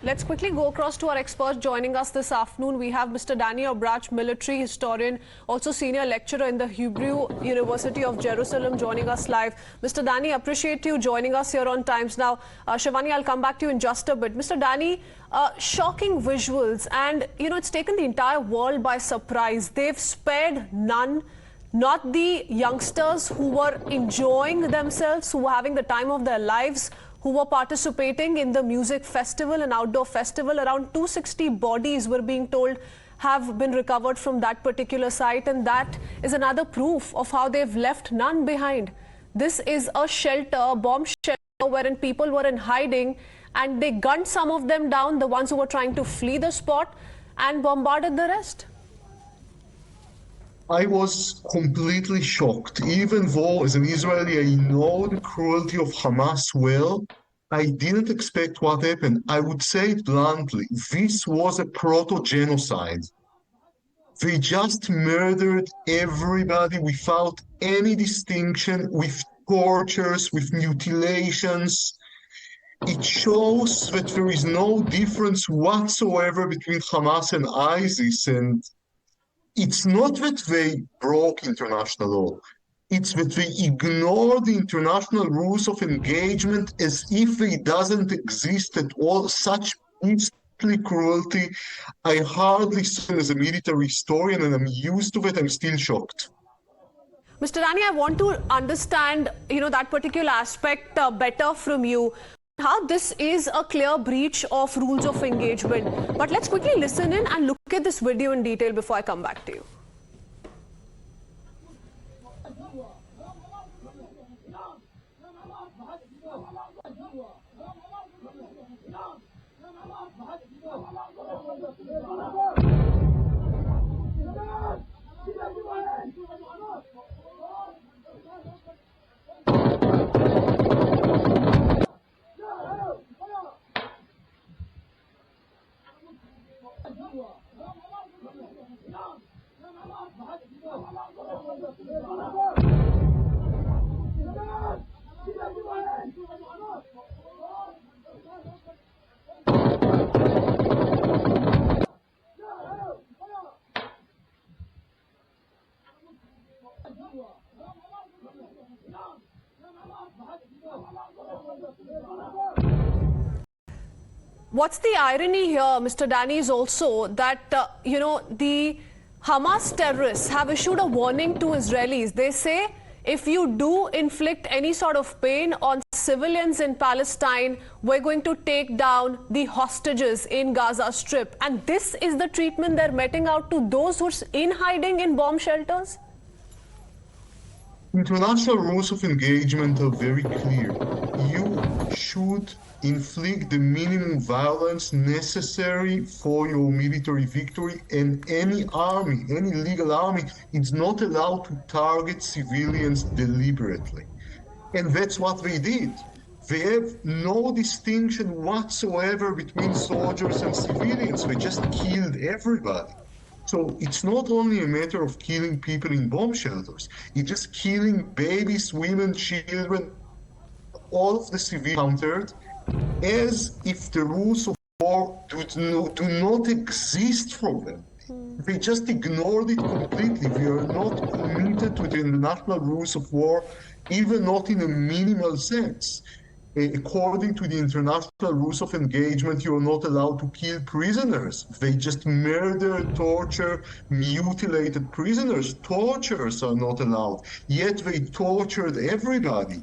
Let's quickly go across to our experts joining us this afternoon. We have Mr. Danny Orbach, military historian, also senior lecturer in the Hebrew University of Jerusalem, joining us live. Mr. Danny, appreciate you joining us here on Times Now. Shivani, I'll come back to you in just a bit. Mr. Danny, shocking visuals, and it's taken the entire world by surprise. They've spared none. Not the youngsters who were enjoying themselves, who were having the time of their lives, who were participating in the music festival and outdoor festival. Around 260 bodies were being told have been recovered from that particular site, and that is another proof of how they've left none behind. This is a shelter, a bomb shelter, wherein people were in hiding, and they gunned some of them down, the ones who were trying to flee the spot, and bombarded the rest. I was completely shocked. Even though, as an Israeli, I know the cruelty of Hamas well, I didn't expect what happened. I would say it bluntly, this was a proto-genocide. They just murdered everybody without any distinction, with tortures, with mutilations. It shows that there is no difference whatsoever between Hamas and ISIS, and it's not that they broke international law. It's that they ignore the international rules of engagement as if they doesn't exist at all. Such beastly cruelty, I hardly see as a military historian, and I'm used to it. I'm still shocked. Mr. Danny, I want to understand, that particular aspect better from you. How this is a clear breach of rules of engagement. But let's quickly listen in and look at this video in detail before I come back to you. What's the irony here, Mr. Danny, is also that, the Hamas terrorists have issued a warning to Israelis. They say, if you do inflict any sort of pain on civilians in Palestine, we're going to take down the hostages in Gaza Strip. And this is the treatment they're meting out to those who are in hiding in bomb shelters? International rules of engagement are very clear. You should inflict the minimum violence necessary for your military victory, and any army, any legal army, is not allowed to target civilians deliberately. And that's what they did. They have no distinction whatsoever between soldiers and civilians. They just killed everybody. So it's not only a matter of killing people in bomb shelters, it's just killing babies, women, children, all of the civilians countered, as if the rules of war do not exist for them. They just ignored it completely. We are not committed to the international rules of war, even not in a minimal sense. According to the international rules of engagement, you are not allowed to kill prisoners. They just murder, torture, mutilated prisoners. Torturers are not allowed, yet they tortured everybody.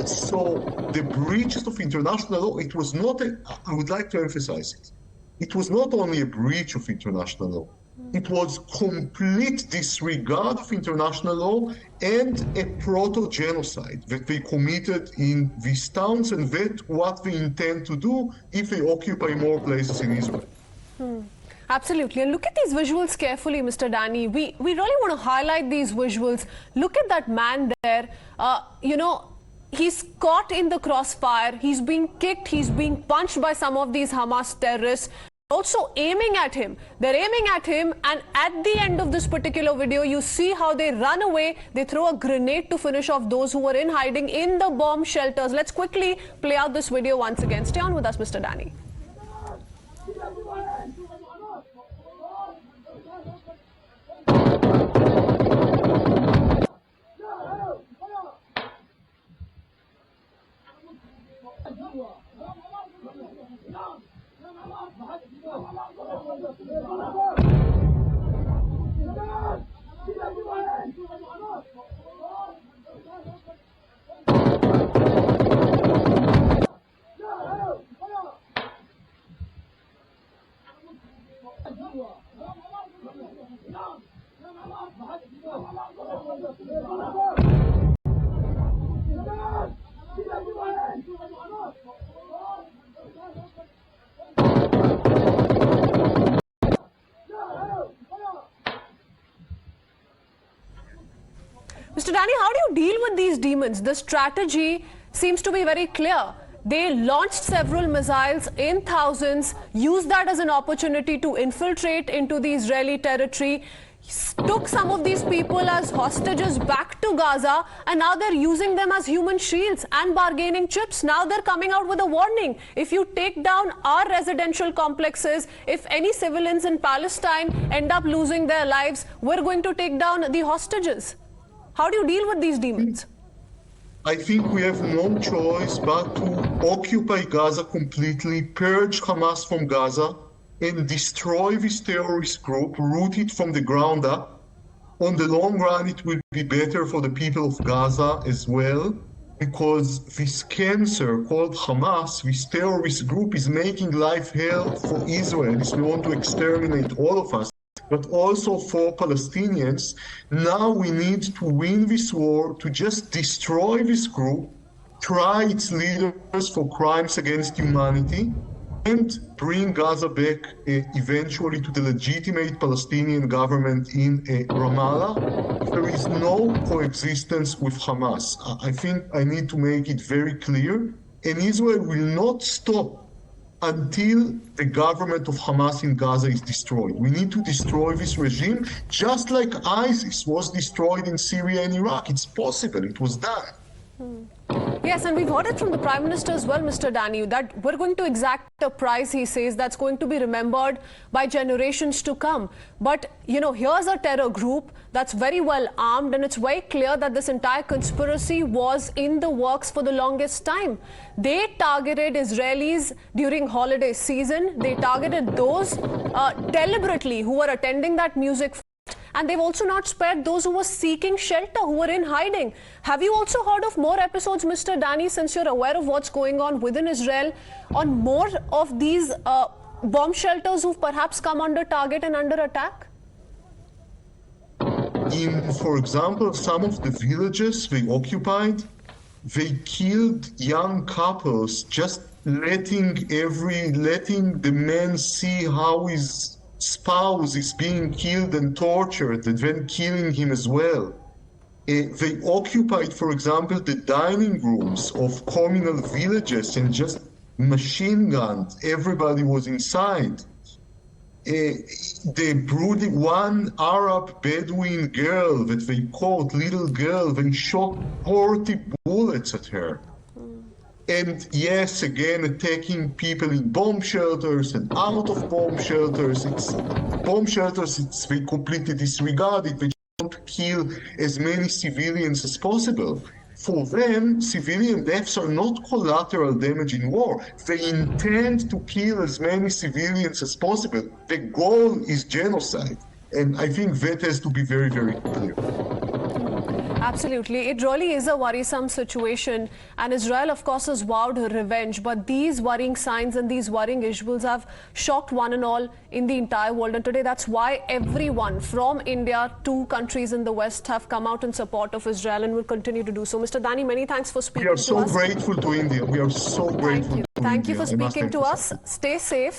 So the breaches of international law, it was not, I would like to emphasize it, it was not only a breach of international law, it was complete disregard of international law and a proto-genocide that they committed in these towns, and that's what they intend to do if they occupy more places in Israel. Absolutely. And look at these visuals carefully, Mr. Danny. We really want to highlight these visuals. Look at that man there. He's caught in the crossfire. He's being kicked. He's being punched by some of these Hamas terrorists. Also aiming at him. They're aiming at him, and at the end of this particular video, you see how they run away. They throw a grenade to finish off those who were in hiding in the bomb shelters. Let's quickly play out this video once again. Stay on with us, Mr. Danny. Mr. Danny, how do you deal with these demons? The strategy seems to be very clear. They launched several missiles in thousands, used that as an opportunity to infiltrate into the Israeli territory, took some of these people as hostages back to Gaza, and now they're using them as human shields and bargaining chips. Now they're coming out with a warning. If you take down our residential complexes, if any civilians in Palestine end up losing their lives, we're going to take down the hostages. How do you deal with these demons? I think we have no choice but to occupy Gaza completely, purge Hamas from Gaza, and destroy this terrorist group, root it from the ground up. On the long run, it will be better for the people of Gaza as well, because this cancer called Hamas, this terrorist group, is making life hell for Israel. We want to exterminate all of us, but also for Palestinians. Now we need to win this war, to just destroy this group, try its leaders for crimes against humanity, and bring Gaza back eventually to the legitimate Palestinian government in Ramallah. There is no coexistence with Hamas. I think I need to make it very clear, and Israel will not stop until the government of Hamas in Gaza is destroyed. We need to destroy this regime, just like ISIS was destroyed in Syria and Iraq. It's possible, it was done. Yes, and we've heard it from the Prime Minister as well, Mr. Danny, that we're going to exact a price, he says, that's going to be remembered by generations to come. But, you know, here's a terror group that's very well armed, and it's very clear that this entire conspiracy was in the works for the longest time. They targeted Israelis during holiday season. They targeted those deliberately who were attending that music. And they've also not spared those who were seeking shelter, who were in hiding. Have you also heard of more episodes, Mr. Danny, since you're aware of what's going on within Israel, on more of these bomb shelters who've perhaps come under target and under attack? In, for example, some of the villages they occupied, they killed young couples, just letting the men see how his spouse is being killed and tortured, and then killing him as well. They occupied, for example, the dining rooms of communal villages and just machine gunned. Everybody was inside. They brooded one Arab Bedouin girl that they caught, little girl, they shot 40 bullets at her. And yes, again, attacking people in bomb shelters and out of bomb shelters. They completely disregard it. They want to kill as many civilians as possible. For them, civilian deaths are not collateral damage in war. They intend to kill as many civilians as possible. The goal is genocide. And I think that has to be very, very clear. Absolutely. It really is a worrisome situation. And Israel, of course, has vowed revenge. But these worrying signs and these worrying visuals have shocked one and all in the entire world. And today, that's why everyone from India to countries in the West have come out in support of Israel and will continue to do so. Mr. Danny, many thanks for speaking to us. We are so grateful to India. We are so grateful to India. Thank you for speaking to us. Stay safe.